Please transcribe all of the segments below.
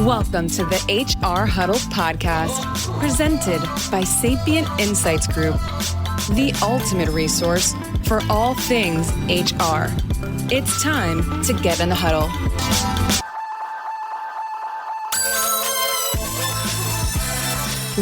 Welcome to the HR Huddle podcast, presented by Sapient Insights Group, the ultimate resource for all things HR. It's time to get in the huddle.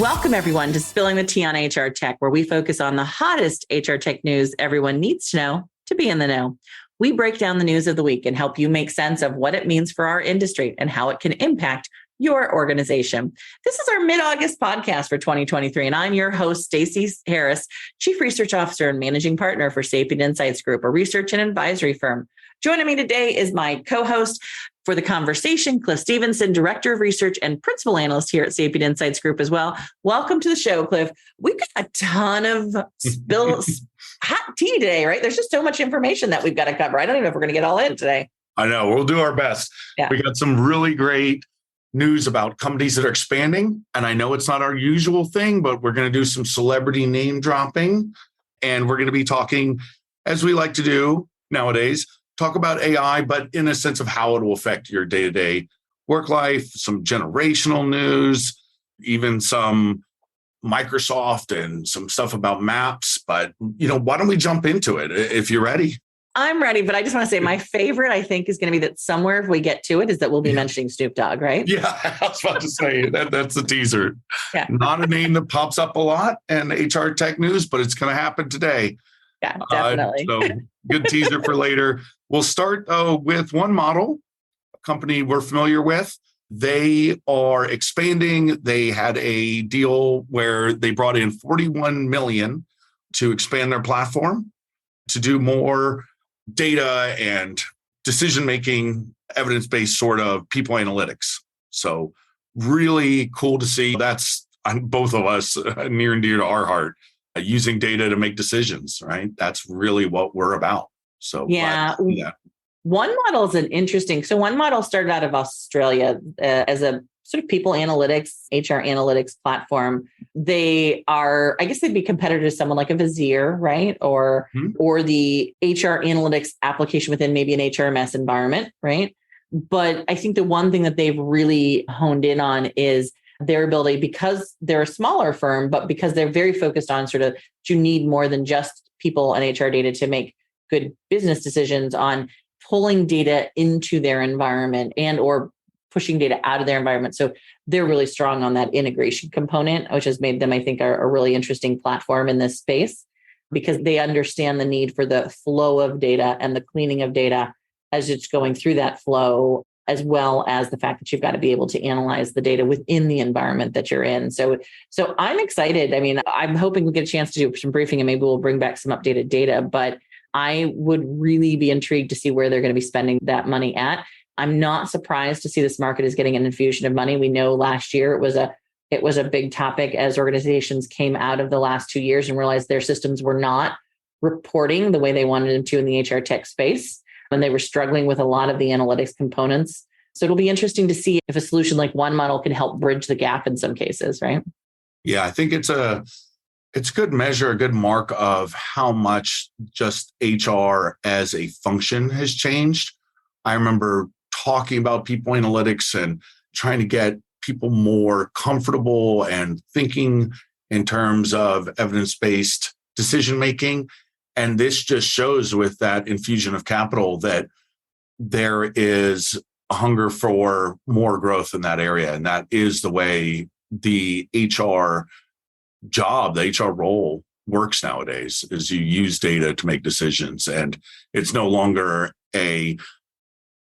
Welcome, everyone, to Spilling the Tea on HR Tech, where we focus on the hottest HR tech news everyone needs to know to be in the know. We break down the news of the week and help you make sense of what it means for our industry and how it can impact your organization. This is our mid-August podcast for 2023, and I'm your host, Stacey Harris, Chief Research Officer and Managing Partner for Sapient Insights Group, a research and advisory firm. Joining me today is my co-host for the conversation, Cliff Stevenson, Director of Research and Principal Analyst here at Sapient Insights Group as well. Welcome to the show, Cliff. We've got a ton of hot tea today, right? There's just so much information that we've got to cover. I don't even know if we're going to get all in today. I know. We'll do our best. Yeah. We got some really great news about companies that are expanding. And I know it's not our usual thing, but we're going to do some celebrity name dropping. And we're going to be talking, as we like to do nowadays, talk about AI, but in a sense of how it will affect your day-to-day work life, some generational news, even some Microsoft and some stuff about maps. But, why don't we jump into it if you're ready? I'm ready, but I just want to say my favorite, I think, is going to be that somewhere if we get to it is that we'll be mentioning Snoop Dogg, right? Yeah, I was about to say that's the teaser. Yeah. Not a name that pops up a lot in HR tech news, but it's going to happen today. Yeah, definitely. So good teaser for later. We'll start with one model, a company we're familiar with. They are expanding. They had a deal where they brought in $41 million to expand their platform to do more data and decision-making, evidence-based sort of people analytics. So really cool to see. That's both of us near and dear to our heart, using data to make decisions, right? That's really what we're about. So yeah. One model is one model started out of Australia as a sort of people analytics, HR analytics platform. They are, I guess they'd be competitive to someone like a Vizier, right? Or the HR analytics application within maybe an HRMS environment, right? But I think the one thing that they've really honed in on is their ability, because they're a smaller firm, but because they're very focused on sort of, you need more than just people and HR data to make good business decisions, on pulling data into their environment and or pushing data out of their environment. So they're really strong on that integration component, which has made them, I think, a really interesting platform in this space, because they understand the need for the flow of data and the cleaning of data as it's going through that flow, as well as the fact that you've got to be able to analyze the data within the environment that you're in. So I'm excited. I mean, I'm hoping we get a chance to do some briefing and maybe we'll bring back some updated data, but I would really be intrigued to see where they're going to be spending that money at. I'm not surprised to see this market is getting an infusion of money. We know last year it was a big topic as organizations came out of the last 2 years and realized their systems were not reporting the way they wanted them to in the HR tech space, and they were struggling with a lot of the analytics components. So it'll be interesting to see if a solution like one model can help bridge the gap in some cases, right? Yeah, I think it's a good measure, a good mark of how much just HR as a function has changed. I remember talking about people analytics and trying to get people more comfortable and thinking in terms of evidence-based decision-making. And this just shows with that infusion of capital that there is a hunger for more growth in that area. And that is the way the HR job, the HR role works nowadays, is you use data to make decisions. And it's no longer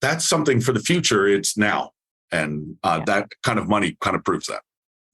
that's something for the future. It's now. And that kind of money kind of proves that.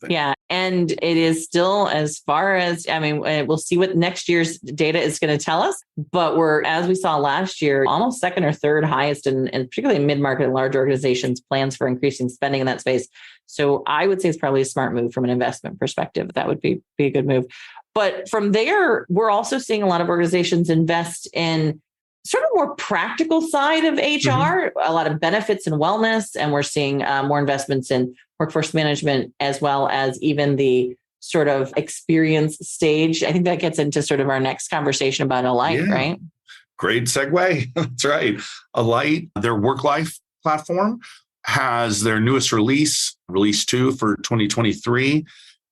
Yeah. And it is still, as far as, we'll see what next year's data is going to tell us, but we're, as we saw last year, almost second or third highest in particularly mid-market and large organizations plans for increasing spending in that space. So I would say it's probably a smart move from an investment perspective. That would be a good move. But from there, we're also seeing a lot of organizations invest in sort of more practical side of HR, a lot of benefits and wellness. And we're seeing more investments in workforce management, as well as even the sort of experience stage. I think that gets into sort of our next conversation about Alight, right? Great segue. That's right. Alight, their Worklife platform, has their newest release 2 for 2023.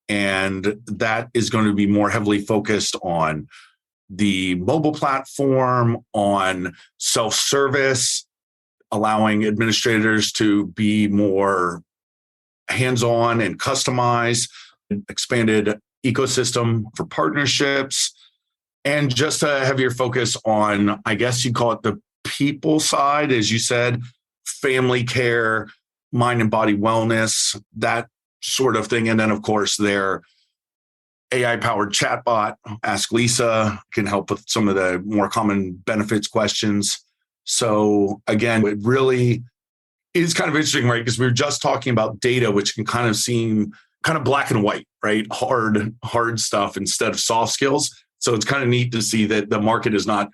And that is going to be more heavily focused on the mobile platform, on self-service, allowing administrators to be more hands-on and customize, expanded ecosystem for partnerships, and just a heavier focus on, I guess you call it the people side, as you said, family care, mind and body wellness, that sort of thing. And then, of course, their AI-powered chatbot, Ask Lisa, can help with some of the more common benefits questions. So again, it really is kind of interesting, right? Because we were just talking about data, which can kind of seem kind of black and white, right? Hard stuff instead of soft skills. So it's kind of neat to see that the market is not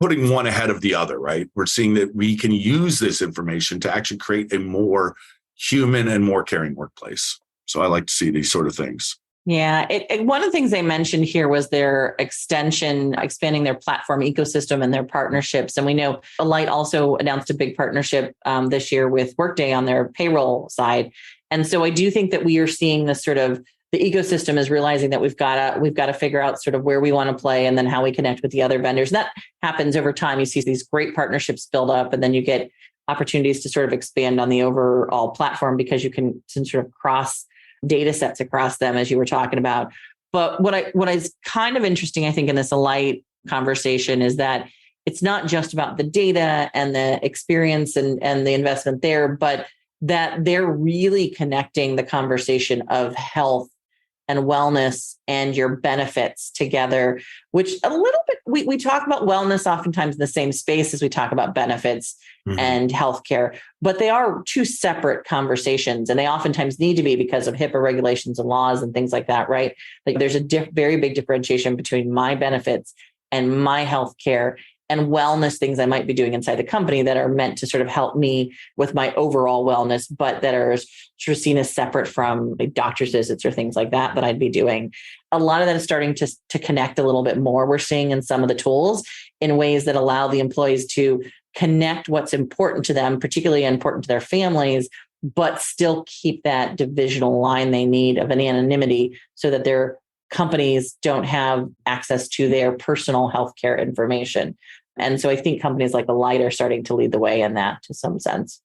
putting one ahead of the other, right? We're seeing that we can use this information to actually create a more human and more caring workplace. So I like to see these sort of things. Yeah. One of the things they mentioned here was their expanding their platform ecosystem and their partnerships. And we know Alight also announced a big partnership this year with Workday on their payroll side. And so I do think that we are seeing this sort of, the ecosystem is realizing that we've got to figure out sort of where we want to play and then how we connect with the other vendors. And that happens over time. You see these great partnerships build up, and then you get opportunities to sort of expand on the overall platform because you can sort of cross data sets across them, as you were talking about. But what is kind of interesting, I think, in this Alight conversation is that it's not just about the data and the experience and the investment there, but that they're really connecting the conversation of health and wellness and your benefits together, which a little bit, we talk about wellness oftentimes in the same space as we talk about benefits and healthcare, but they are two separate conversations, and they oftentimes need to be because of HIPAA regulations and laws and things like that, right? Like there's a very big differentiation between my benefits and my healthcare and wellness things I might be doing inside the company that are meant to sort of help me with my overall wellness, but that are sort of seen as separate from like doctor's visits or things like that I'd be doing. A lot of that is starting to connect a little bit more. We're seeing in some of the tools in ways that allow the employees to connect what's important to them, particularly important to their families, but still keep that divisional line they need of an anonymity so that their companies don't have access to their personal healthcare information. And so I think companies like Alight are starting to lead the way in that to some sense.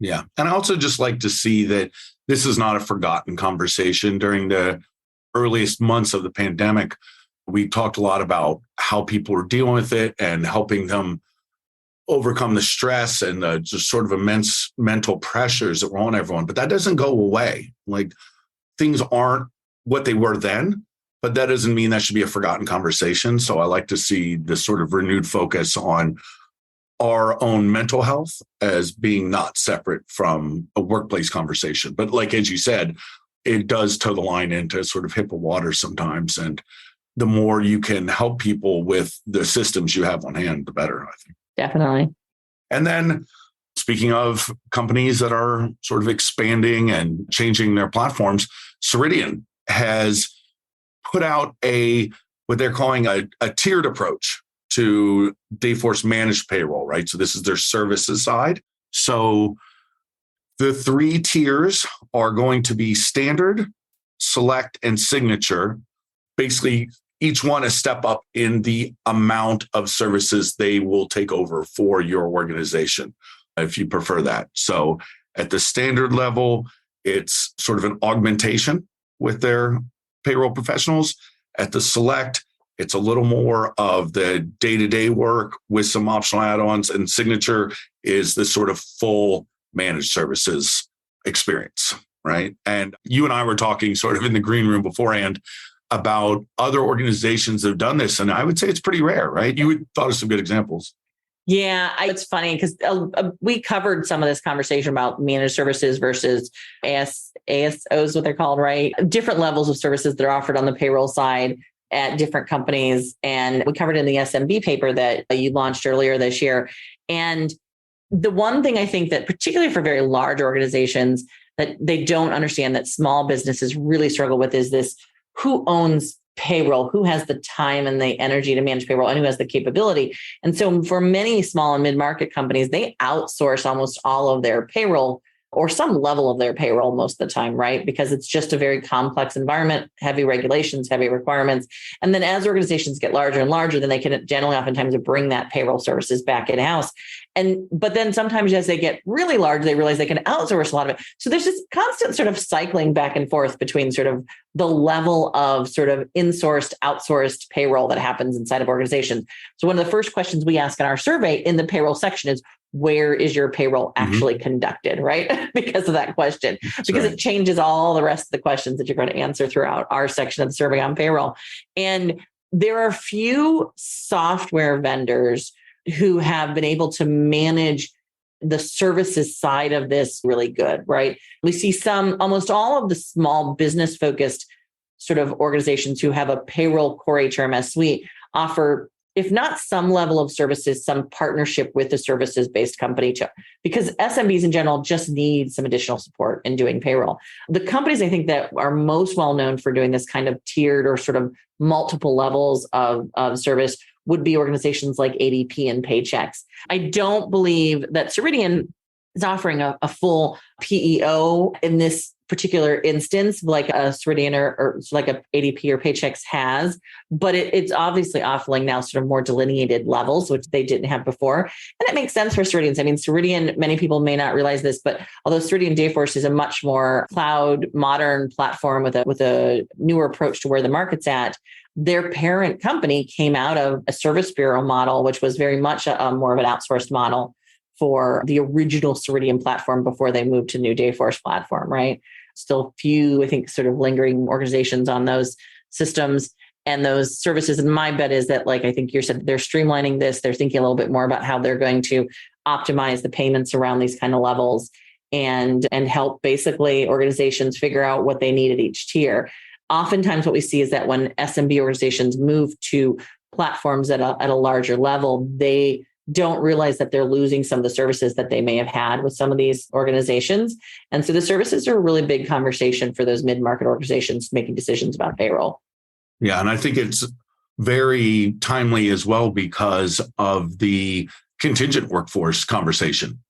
Yeah. And I also just like to see that this is not a forgotten conversation. During the earliest months of the pandemic, we talked a lot about how people were dealing with it and helping them overcome the stress and the just sort of immense mental pressures that were on everyone. But that doesn't go away. Like things aren't what they were then, but that doesn't mean that should be a forgotten conversation. So I like to see this sort of renewed focus on our own mental health as being not separate from a workplace conversation. But like, as you said, it does toe the line into sort of HIPAA water sometimes. And the more you can help people with the systems you have on hand, the better, I think. Definitely. And then speaking of companies that are sort of expanding and changing their platforms, Ceridian has put out what they're calling a tiered approach to Dayforce managed payroll, right? So this is their services side. So the 3 tiers are going to be standard, select, and signature. Basically, each one a step up in the amount of services they will take over for your organization, if you prefer that. So at the standard level, it's sort of an augmentation with their payroll professionals. At the select, it's a little more of the day-to-day work with some optional add-ons, and signature is the sort of full managed services experience, right? And you and I were talking sort of in the green room beforehand about other organizations that have done this, and I would say it's pretty rare, right? You would thought of some good examples. Yeah, it's funny because we covered some of this conversation about managed services versus ASOs, what they're called, right? Different levels of services that are offered on the payroll side at different companies. And we covered in the SMB paper that you launched earlier this year. And the one thing I think that particularly for very large organizations that they don't understand that small businesses really struggle with is this: who owns payroll, who has the time and the energy to manage payroll, and who has the capability. And so for many small and mid-market companies, they outsource almost all of their payroll or some level of their payroll most of the time, right? Because it's just a very complex environment, heavy regulations, heavy requirements. And then as organizations get larger and larger, then they can generally oftentimes bring that payroll services back in-house. But then sometimes as they get really large, they realize they can outsource a lot of it. So there's this constant sort of cycling back and forth between sort of the level of sort of insourced, outsourced payroll that happens inside of organizations. So one of the first questions we ask in our survey in the payroll section is, where is your payroll actually conducted, right? Because of that question, because it changes all the rest of the questions that you're going to answer throughout our section of the survey on payroll. And there are few software vendors who have been able to manage the services side of this really good, right? We see almost all of the small business focused sort of organizations who have a payroll core HRMS suite offer, if not some level of services, some partnership with the services-based company, because SMBs in general just need some additional support in doing payroll. The companies I think that are most well-known for doing this kind of tiered or sort of multiple levels of service would be organizations like ADP and Paychex. I don't believe that Ceridian is offering a full PEO in this particular instance, like a Ceridian or like a ADP or Paychex has, but it's obviously offering now sort of more delineated levels, which they didn't have before. And it makes sense for Ceridians. I mean, Ceridian, many people may not realize this, but although Ceridian Dayforce is a much more cloud modern platform with a newer approach to where the market's at, their parent company came out of a service bureau model, which was very much more of an outsourced model for the original Ceridian platform before they moved to new Dayforce platform, right? Still few, I think, sort of lingering organizations on those systems and those services. And my bet is that, like I think you said, they're streamlining this. They're thinking a little bit more about how they're going to optimize the payments around these kind of levels and help basically organizations figure out what they need at each tier. Oftentimes what we see is that when SMB organizations move to platforms at a larger level, they don't realize that they're losing some of the services that they may have had with some of these organizations. And so the services are a really big conversation for those mid-market organizations making decisions about payroll. Yeah, and I think it's very timely as well because of the contingent workforce conversation,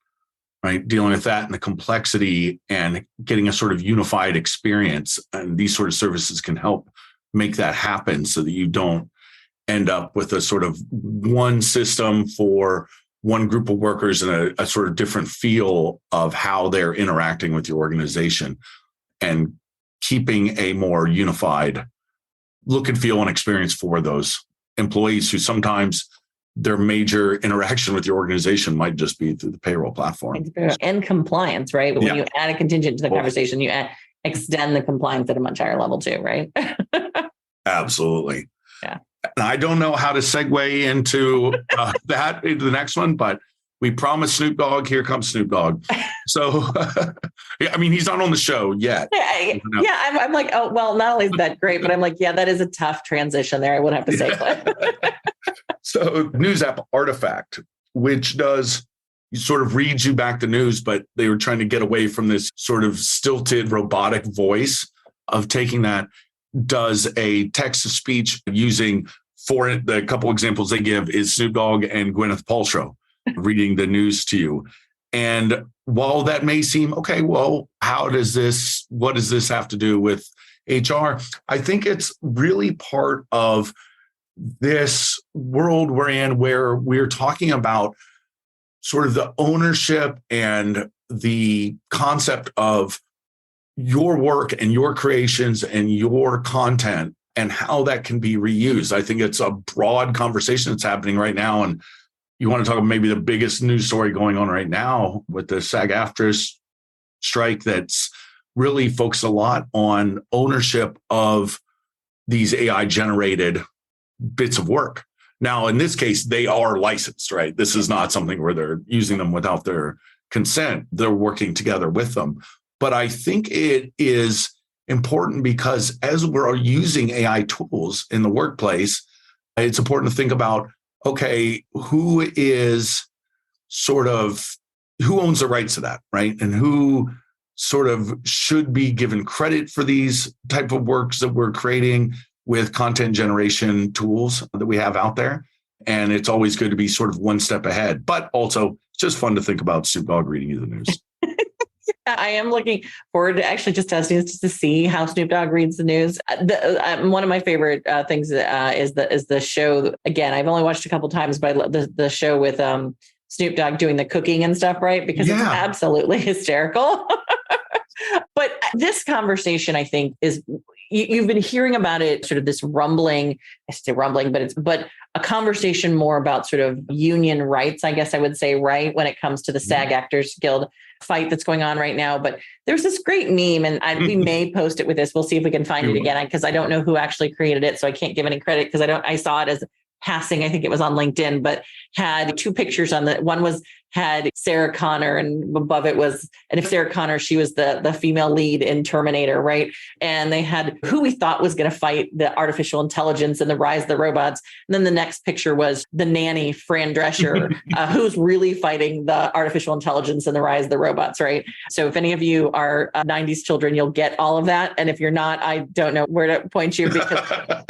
right? Dealing with that and the complexity and getting a sort of unified experience. And these sort of services can help make that happen so that you don't end up with a sort of one system for one group of workers and a sort of different feel of how they're interacting with your organization, and keeping a more unified look and feel and experience for those employees who sometimes their major interaction with your organization might just be through the payroll platform. And compliance, right? But when you add a contingent to the conversation, you extend the compliance at a much higher level too, right? Absolutely. Yeah. And I don't know how to segue into into the next one, but we promised Snoop Dogg. Here comes Snoop Dogg. So, I mean, he's not on the show yet. I'm like, oh, well, not only is that great, but I'm like, yeah, that is a tough transition there. I would have to say. So, news app Artifact, which does sort of reads you back the news, but they were trying to get away from this sort of stilted robotic voice of taking that. Does a text to speech using, for it, the couple examples they give is Snoop Dogg and Gwyneth Paltrow reading the news to you. And while that may seem, okay, well, what does this have to do with HR? I think it's really part of this world we're in where we're talking about sort of the ownership and the concept of your work and your creations and your content and how that can be reused. I think it's a broad conversation that's happening right now. And you want to talk about maybe the biggest news story going on right now with the SAG-AFTRA strike that's really focused a lot on ownership of these AI generated bits of work. Now, in this case, they are licensed, right? This is not something where they're using them without their consent. They're working together with them. But I think it is important because as we're using AI tools in the workplace, it's important to think about, okay, who owns the rights to that, right? And who sort of should be given credit for these type of works that we're creating? with content generation tools that we have out there. And it's always good to be sort of one step ahead, but also it's just fun to think about Snoop Dogg reading you the news. I am looking forward to actually just testing this just to see how Snoop Dogg reads the news. One of my favorite things is the show. Again, I've only watched a couple times, but I love the show with Snoop Dogg doing the cooking and stuff, right? Because it's absolutely hysterical. But this conversation, I think, is you've been hearing about it, sort of this rumbling. I say rumbling, but a conversation more about sort of union rights, I guess I would say, right, when it comes to the SAG Actors Guild fight that's going on right now. But there's this great meme, and we may post it with this. We'll see if we can find it again, because I don't know who actually created it, so I can't give any credit because I saw it as passing. I think it was on LinkedIn, but had two pictures on the one had Sarah Connor, and above it was, and if Sarah Connor, she was the female lead in Terminator, right? And they had who we thought was going to fight the artificial intelligence and the rise of the robots. And then the next picture was the nanny, Fran Drescher, who's really fighting the artificial intelligence and the rise of the robots, right? So if any of you are 90s children, you'll get all of that. And if you're not, I don't know where to point you, because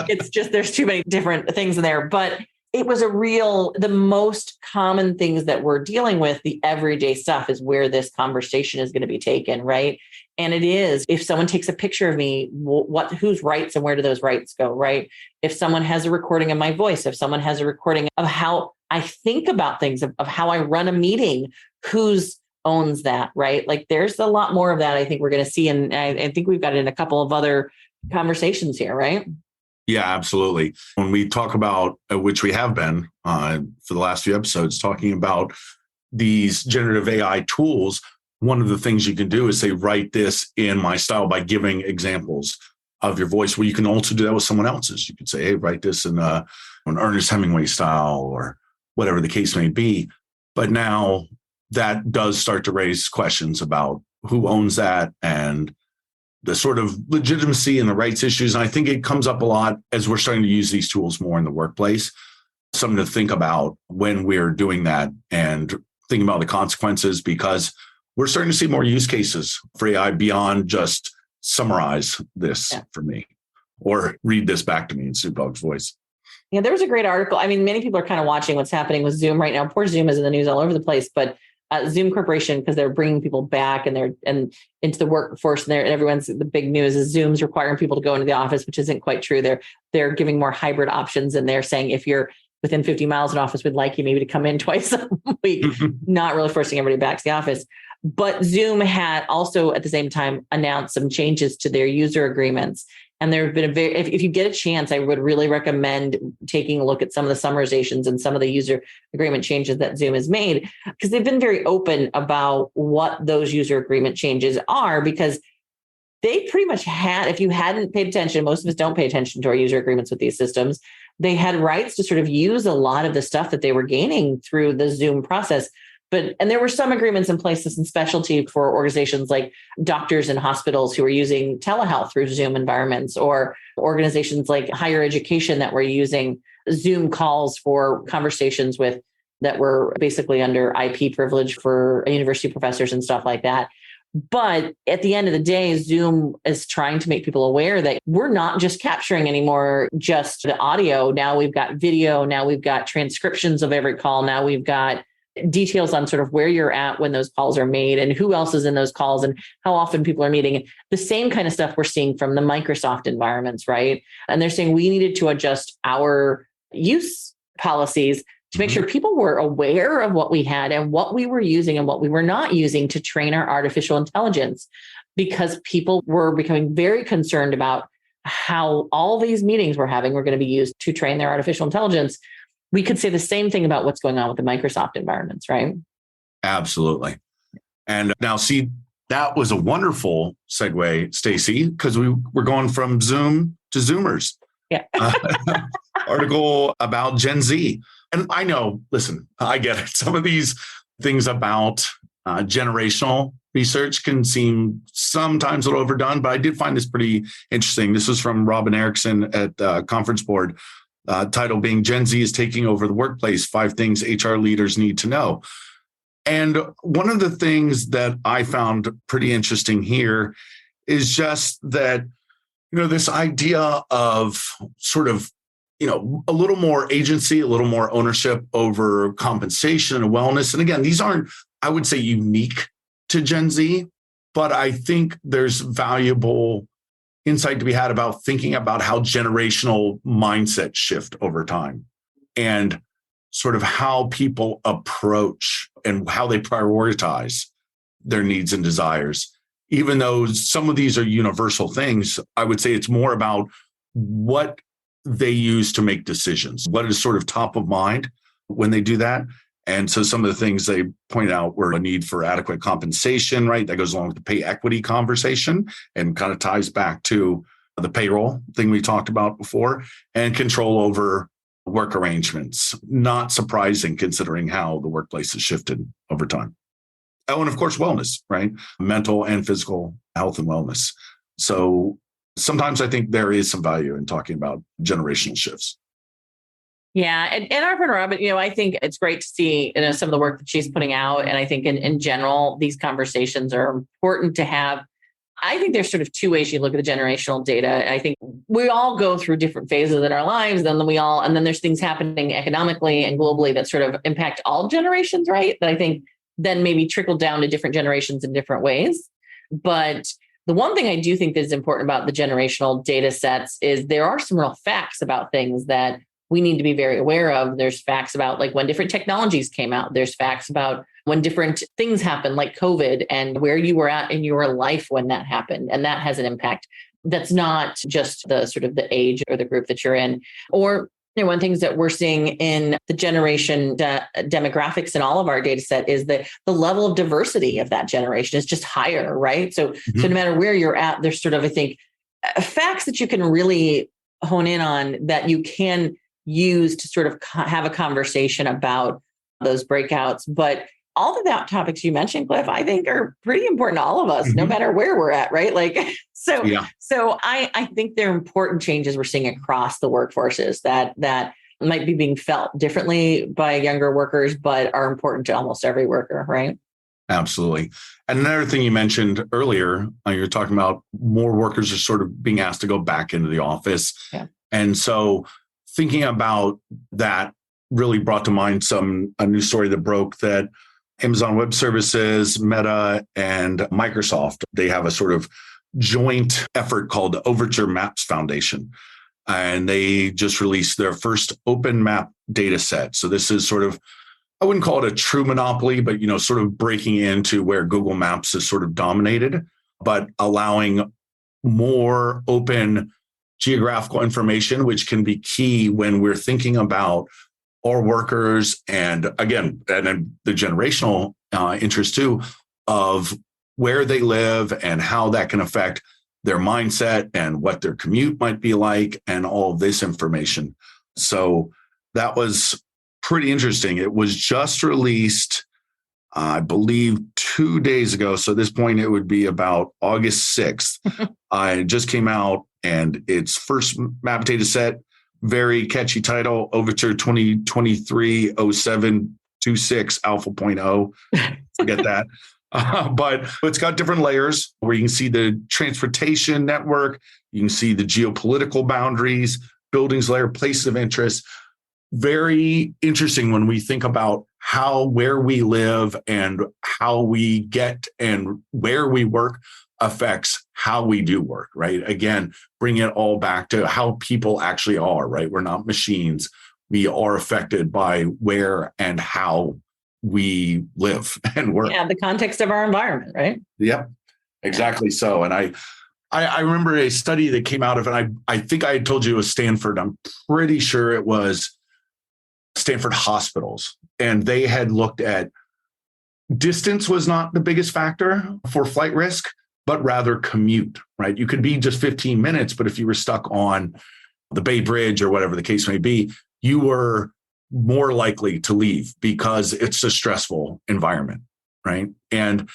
it's just, there's too many different things in there. But it was the most common things that we're dealing with, the everyday stuff, is where this conversation is going to be taken, right? And it is, if someone takes a picture of me, whose rights and where do those rights go, right? If someone has a recording of my voice, if someone has a recording of how I think about things, of how I run a meeting, whose owns that, right? Like there's a lot more of that I think we're going to see. And I think we've got it in a couple of other conversations here, right? Yeah, absolutely. When we talk about, which we have been for the last few episodes, talking about these generative AI tools, one of the things you can do is say, write this in my style by giving examples of your voice. Well, you can also do that with someone else's. You could say, hey, write this in an Ernest Hemingway style or whatever the case may be. But now that does start to raise questions about who owns that and the sort of legitimacy and the rights issues. And I think it comes up a lot as we're starting to use these tools more in the workplace. Something to think about when we're doing that and thinking about the consequences, because we're starting to see more use cases for AI beyond just summarize this for me or read this back to me in Snoop Dogg's voice. Yeah, there was a great article. I mean, many people are kind of watching what's happening with Zoom right now. Poor Zoom is in the news all over the place, but Zoom Corporation, because they're bringing people back and into the workforce, and the big news is Zoom's requiring people to go into the office, which isn't quite true. They're giving more hybrid options, and they're saying if you're within 50 miles of an office, we'd like you maybe to come in twice a week, not really forcing everybody back to the office. But Zoom had also at the same time announced some changes to their user agreements. And there have been if you get a chance, I would really recommend taking a look at some of the summarizations and some of the user agreement changes that Zoom has made, because they've been very open about what those user agreement changes are, because they pretty much had, if you hadn't paid attention, most of us don't pay attention to our user agreements with these systems. They had rights to sort of use a lot of the stuff that they were gaining through the Zoom process. And there were some agreements in place in specialty for organizations like doctors and hospitals who are using telehealth through Zoom environments, or organizations like higher education that were using Zoom calls for conversations that were basically under IP privilege for university professors and stuff like that. But at the end of the day, Zoom is trying to make people aware that we're not just capturing anymore just the audio. Now we've got video. Now we've got transcriptions of every call. Now we've got details on sort of where you're at when those calls are made and who else is in those calls and how often people are meeting. The same kind of stuff we're seeing from the Microsoft environments, right? And they're saying we needed to adjust our use policies to make sure people were aware of what we had and what we were using and what we were not using to train our artificial intelligence, because people were becoming very concerned about how all these meetings we're having were going to be used to train their artificial intelligence. We could say the same thing about what's going on with the Microsoft environments, right? Absolutely. And now, see, that was a wonderful segue, Stacey, because we're going from Zoom to Zoomers. Yeah. Article about Gen Z. And I know, listen, I get it. Some of these things about generational research can seem sometimes a little overdone, but I did find this pretty interesting. This was from Robin Erickson at Conference Board. Title being Gen Z is taking over the workplace, 5 things HR leaders need to know. And one of the things that I found pretty interesting here is just that This idea of sort of, a little more agency, a little more ownership over compensation and wellness. And again, these aren't, I would say, unique to Gen Z, but I think there's valuable insight to be had about thinking about how generational mindsets shift over time and sort of how people approach and how they prioritize their needs and desires. Even though some of these are universal things, I would say it's more about what they use to make decisions, what is sort of top of mind when they do that. And so some of the things they point out were a need for adequate compensation, right? That goes along with the pay equity conversation and kind of ties back to the payroll thing we talked about before, and control over work arrangements. Not surprising considering how the workplace has shifted over time. Oh, and of course, wellness, right? Mental and physical health and wellness. So sometimes I think there is some value in talking about generational shifts. Yeah. And our friend Robin, I think it's great to see some of the work that she's putting out. And I think in general, these conversations are important to have. I think there's sort of two ways you look at the generational data. I think we all go through different phases in our lives, and then there's things happening economically and globally that sort of impact all generations, right? That I think then maybe trickle down to different generations in different ways. But the one thing I do think that is important about the generational data sets is there are some real facts about things that we need to be very aware of. There's facts about like when different technologies came out. There's facts about when different things happened, like COVID, and where you were at in your life when that happened. And that has an impact. That's not just the sort of the age or the group that you're in. Or one of the things that we're seeing in the generation demographics in all of our data set is that the level of diversity of that generation is just higher, right? So no matter where you're at, there's sort of, I think, facts that you can really hone in on that you can use to sort of have a conversation about those breakouts. But all of that topics you mentioned, Cliff, I think are pretty important to all of us, no matter where we're at, right? So I think they're important changes we're seeing across the workforces that might be being felt differently by younger workers, but are important to almost every worker, right? Absolutely. And another thing you mentioned earlier, you're talking about more workers are sort of being asked to go back into the office. Yeah. And so thinking about that really brought to mind a new story that broke that Amazon Web Services, Meta, and Microsoft, they have a sort of joint effort called the Overture Maps Foundation. And they just released their first open map data set. So this is sort of, I wouldn't call it a true monopoly, but, sort of breaking into where Google Maps is sort of dominated, but allowing more open geographical information, which can be key when we're thinking about our workers and again, and the generational interest too of where they live and how that can affect their mindset and what their commute might be like and all of this information. So that was pretty interesting. It was just released, I believe, 2 days ago. So at this point, it would be about August 6th. It just came out and its first map data set, very catchy title, Overture 2023-0726 Alpha.0. Forget that. But it's got different layers where you can see the transportation network, you can see the geopolitical boundaries, buildings layer, places of interest. Very interesting when we think about where we live and how we get and where we work affects how we do work, right? Again, bring it all back to how people actually are, right? We're not machines. We are affected by where and how we live and work. Yeah, the context of our environment, right? Yep, exactly so. And I remember a study that came out of, and I think I had told you it was Stanford. I'm pretty sure it was Stanford hospitals. And they had looked at distance was not the biggest factor for flight risk, but rather commute, right? You could be just 15 minutes, but if you were stuck on the Bay Bridge or whatever the case may be, you were more likely to leave because it's a stressful environment, right? And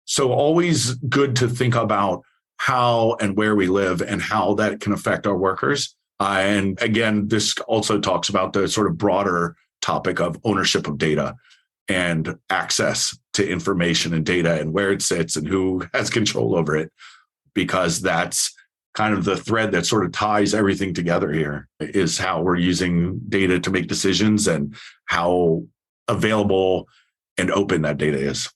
so always good to think about how and where we live and how that can affect our workers. And again, this also talks about the sort of broader topic of ownership of data and access to information and data and where it sits and who has control over it, because that's kind of the thread that sort of ties everything together here, is how we're using data to make decisions and how available and open that data is.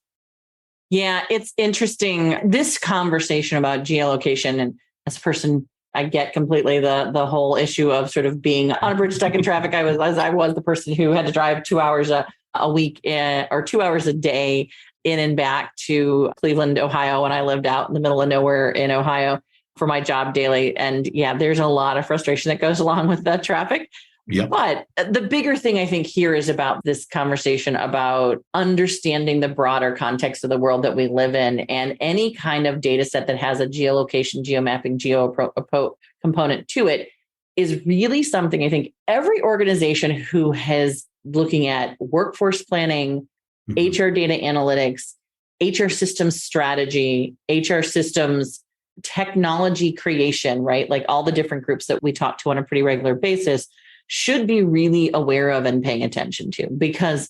Yeah, it's interesting. This conversation about geolocation, and as a person, I get completely the whole issue of sort of being on a bridge stuck in traffic. I was the person who had to drive 2 hours a week or 2 hours a day in and back to Cleveland, Ohio, when I lived out in the middle of nowhere in Ohio for my job daily. And yeah, there's a lot of frustration that goes along with that traffic. Yep. But the bigger thing I think here is about this conversation about understanding the broader context of the world that we live in, and any kind of data set that has a geolocation, geomapping, component to it is really something I think every organization who has looking at workforce planning, HR data analytics, HR systems strategy, HR systems technology creation, right? Like all the different groups that we talk to on a pretty regular basis should be really aware of and paying attention to, because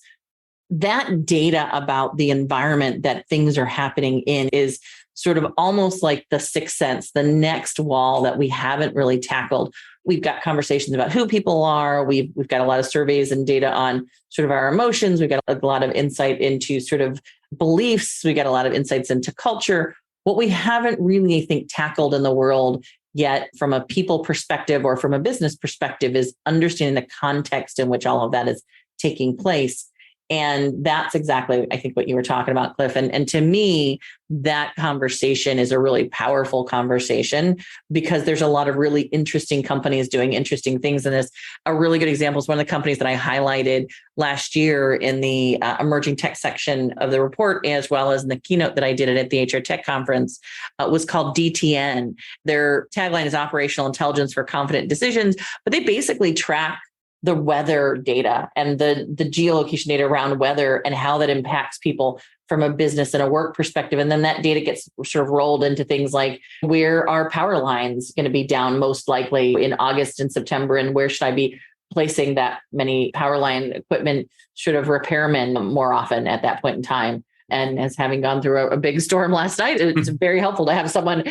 that data about the environment that things are happening in is sort of almost like the sixth sense, the next wall that we haven't really tackled. We've got conversations about who people are. We've got a lot of surveys and data on sort of our emotions. We've got a lot of insight into sort of beliefs. We got a lot of insights into culture. What we haven't really, I think, tackled in the world yet from a people perspective or from a business perspective is understanding the context in which all of that is taking place. And that's exactly, I think, what you were talking about, Cliff. And to me, that conversation is a really powerful conversation, because there's a lot of really interesting companies doing interesting things in this. A really good example is one of the companies that I highlighted last year in the emerging tech section of the report, as well as in the keynote that I did at the HR Tech Conference, was called DTN. Their tagline is Operational Intelligence for Confident Decisions, but they basically track the weather data and the geolocation data around weather and how that impacts people from a business and a work perspective. And then that data gets sort of rolled into things like, where are power lines going to be down most likely in August and September? And where should I be placing that many power line equipment sort of repairmen more often at that point in time? And as having gone through a big storm last night, it's very helpful to have someone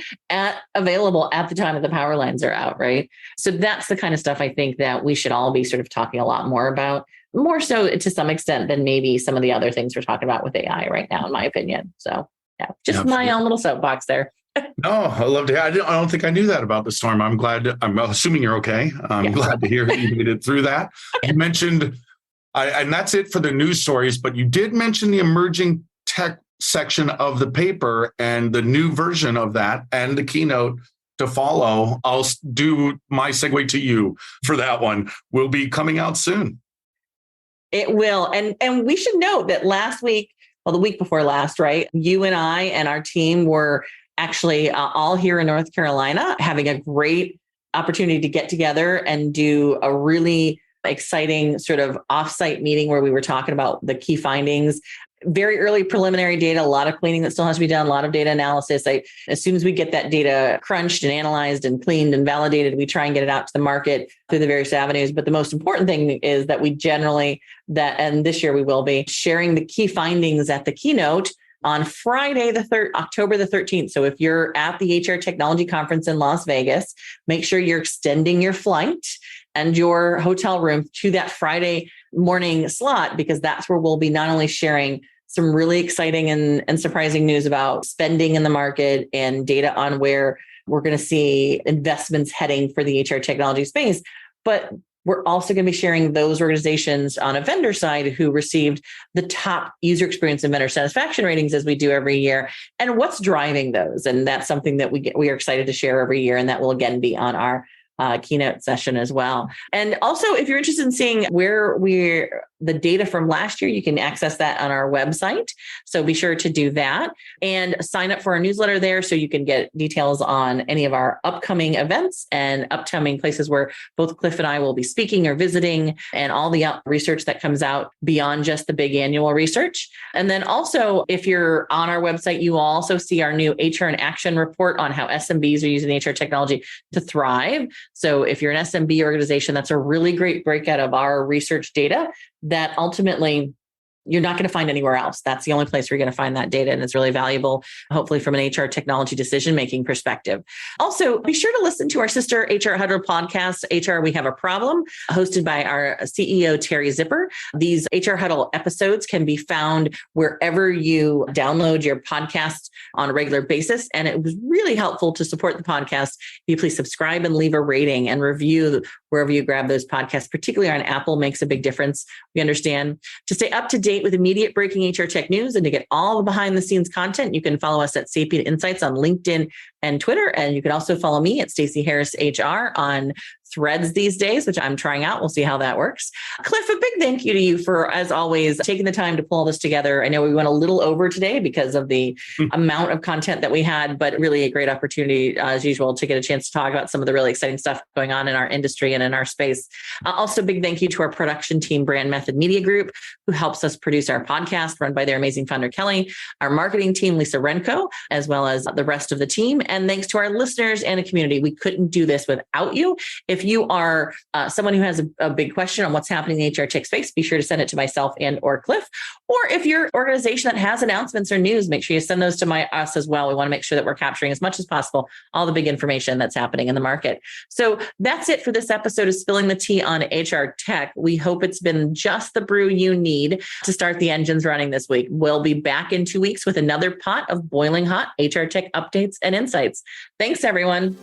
available at the time that the power lines are out, right? So that's the kind of stuff I think that we should all be sort of talking a lot more about, more so to some extent than maybe some of the other things we're talking about with AI right now, in my opinion. So yeah, just my own little soapbox there. No, I love to hear. I don't think I knew that about the storm. I'm glad. I'm assuming you're okay. I'm glad to hear that you made it through that. You mentioned, and that's it for the news stories, but you did mention the emerging tech section of the paper and the new version of that and the keynote to follow. I'll do my segue to you for that one. Will be coming out soon. It will. And we should note that last week, well, the week before last, right? You and I and our team were actually all here in North Carolina, having a great opportunity to get together and do a really exciting sort of offsite meeting where we were talking about the key findings. Very early preliminary data, a lot of cleaning that still has to be done, a lot of data analysis. As soon as we get that data crunched and analyzed and cleaned and validated, we try and get it out to the market through the various avenues. But the most important thing is that we generally, and this year we will be sharing the key findings at the keynote on Friday, October the 13th. So if you're at the HR Technology Conference in Las Vegas, make sure you're extending your flight and your hotel room to that Friday morning slot, because that's where we'll be not only sharing some really exciting and surprising news about spending in the market and data on where we're going to see investments heading for the HR technology space, but we're also going to be sharing those organizations on a vendor side who received the top user experience and vendor satisfaction ratings, as we do every year, and what's driving those. And that's something that we are excited to share every year. And that will again be on our keynote session as well. And also, if you're interested in seeing the data from last year, you can access that on our website. So be sure to do that and sign up for our newsletter there so you can get details on any of our upcoming events and upcoming places where both Cliff and I will be speaking or visiting, and all the research that comes out beyond just the big annual research. And then also, if you're on our website, you will also see our new HR in Action report on how SMBs are using HR technology to thrive. So if you're an SMB organization, that's a really great breakout of our research data that ultimately you're not going to find anywhere else. That's the only place where you're going to find that data. And it's really valuable, hopefully from an HR technology decision-making perspective. Also, be sure to listen to our sister HR Huddle podcast, HR We Have a Problem, hosted by our CEO, Terry Zipper. These HR Huddle episodes can be found wherever you download your podcasts on a regular basis. And it was really helpful to support the podcast. You please subscribe and leave a rating and review wherever you grab those podcasts, particularly on Apple, makes a big difference. We understand. To stay up to date with immediate breaking HR tech news and to get all the behind the scenes content, you can follow us at Sapient Insights on LinkedIn and Twitter. And you can also follow me at Stacey Harris HR on Threads these days, which I'm trying out. We'll see how that works. Cliff, a big thank you to you for, as always, taking the time to pull this together. I know we went a little over today because of the amount of content that we had, but really a great opportunity, as usual, to get a chance to talk about some of the really exciting stuff going on in our industry and in our space. Also, big thank you to our production team, Brand Method Media Group, who helps us produce our podcast, run by their amazing founder, Kelly, our marketing team, Lisa Renko, as well as the rest of the team. And thanks to our listeners and a community. We couldn't do this without you. If you are someone who has a big question on what's happening in the HR tech space, be sure to send it to myself and or Cliff. Or if you're an organization that has announcements or news, make sure you send those to us as well. We want to make sure that we're capturing as much as possible all the big information that's happening in the market. So that's it for this episode of Spilling the Tea on HR Tech. We hope it's been just the brew you need to start the engines running this week. We'll be back in 2 weeks with another pot of boiling hot HR tech updates and insights. Thanks, everyone.